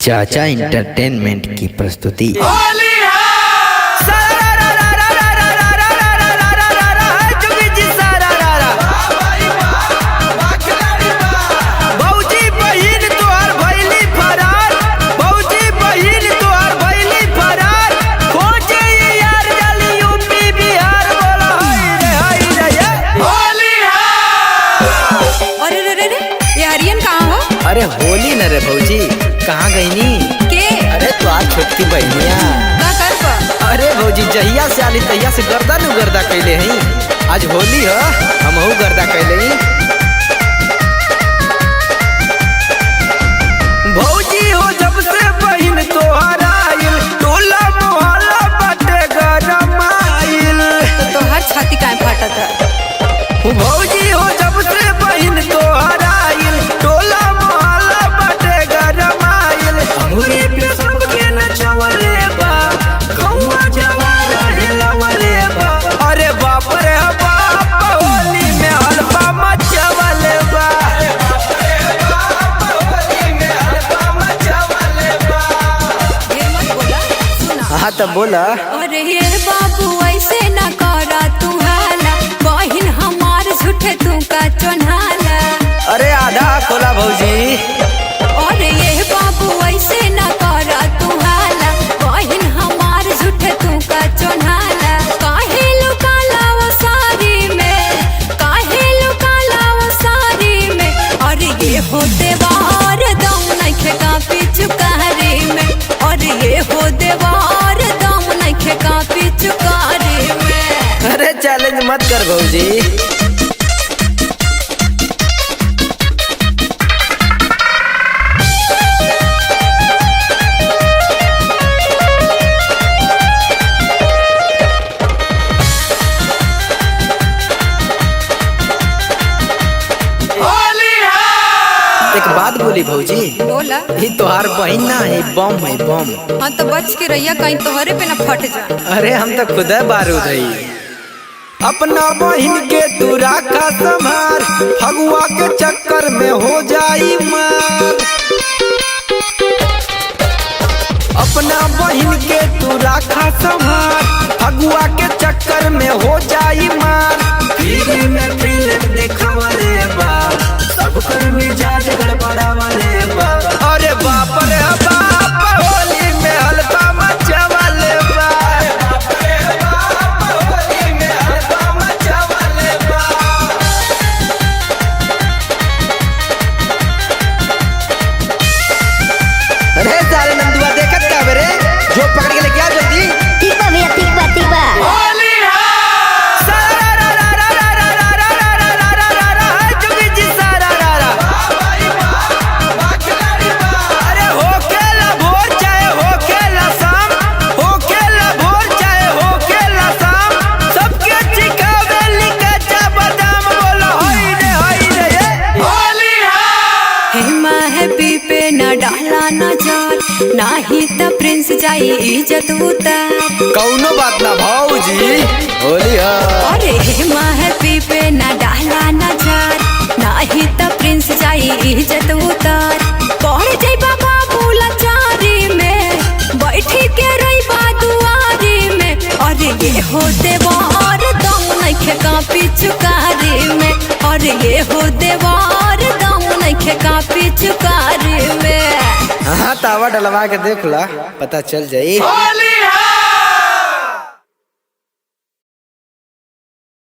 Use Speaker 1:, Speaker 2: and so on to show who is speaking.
Speaker 1: चाचा इंटरटेनमेंट की प्रस्तुति। अरे होली न रे भौजी, कहाँ गईनी
Speaker 2: के?
Speaker 1: अरे तो आज छोटकी बहनिया अरे भौजी जहिया से आली तहिया से गर्दा न गर्दा कैले हई। आज होली है, हमहू गर्दा कैले ही। भौजी हो जब से बहन तोहर आइल, टोला मोहल्ला बाटे गरमाइल।
Speaker 2: तो हर छाती काहे फाटत है?
Speaker 1: भौजी हो जब से बहन तोहर आइल, टोला मोहल्ला बाटे गरमाइल। हमरे पे सबके नचवले बा, कौआ जवान हिलवले बा। अरे बाप रे बाप, होली में हलवा मचवले बा। होली में हलवा मचवले बा।
Speaker 2: ये मत बोला, सुना।
Speaker 1: हाँ तो बोला।
Speaker 2: अरे ये बाबू ऐसे न करा तू हाला, बहिन हमार झूठे तू का चोन्हाला।
Speaker 1: अरे आधा खोला भौजी।
Speaker 2: अरे ये बाबू ऐसे न करा तू हाला, बहिन हमार झूठे तू का चोन्हाला। काहे लुकाला वो साड़ी में, काहे लुकाला वो साड़ी में। अरे ये हो देवार दम नइखे कापी चुकारी में। अरे ये हो देवार दम नइखे कापी चुकारी में।
Speaker 1: अरे चैलेंज मत कर भौजी। एक बात बोली भौजी,
Speaker 2: बोला।
Speaker 1: ये तोहार बहन ना है, बम है बम।
Speaker 2: हाँ तो बच के रहिया, कहीं तोहरे पे न फट जा।
Speaker 1: अरे हम तो खुद बारूद है। अपना बहन के तू राखा संभार, फगुआ के चक्कर में हो जाई मार। अपना बहन के तू राखा संभार, फगुआ के चक्कर में हो जाई मार। फिल्म में फिल्म दिखावले बा, सब कर मिजाज गड़बड़ावले बा। अरे बाप रे बाप, होली में हलवा मचवले बा। होली में हलवा मचवले बा। अरे साले नंदुआ देखत का बे रे, जो पकड़ के लेके आ जल्दी।
Speaker 3: ठीक बा भैया, ठीक बा, ठीक बा।
Speaker 2: नाही त प्रिंस जाई इज्जत उतार।
Speaker 1: कौनो बात ना भौजी, होली है।
Speaker 2: अरे महफी पे न डाला नजर, नाही त प्रिंस जाई इज्जत उतार। पढ़ जाइबा बाबू लाचारी में, बैठी के रहिबा दुआरी में। अरे ये हो देवार दम नइखे कापी चुकारी में। अरे ये हो देवार दम नइखे कापी चुकारी में।
Speaker 1: हाँ तावा डलवा के देख ला, पता चल जाई।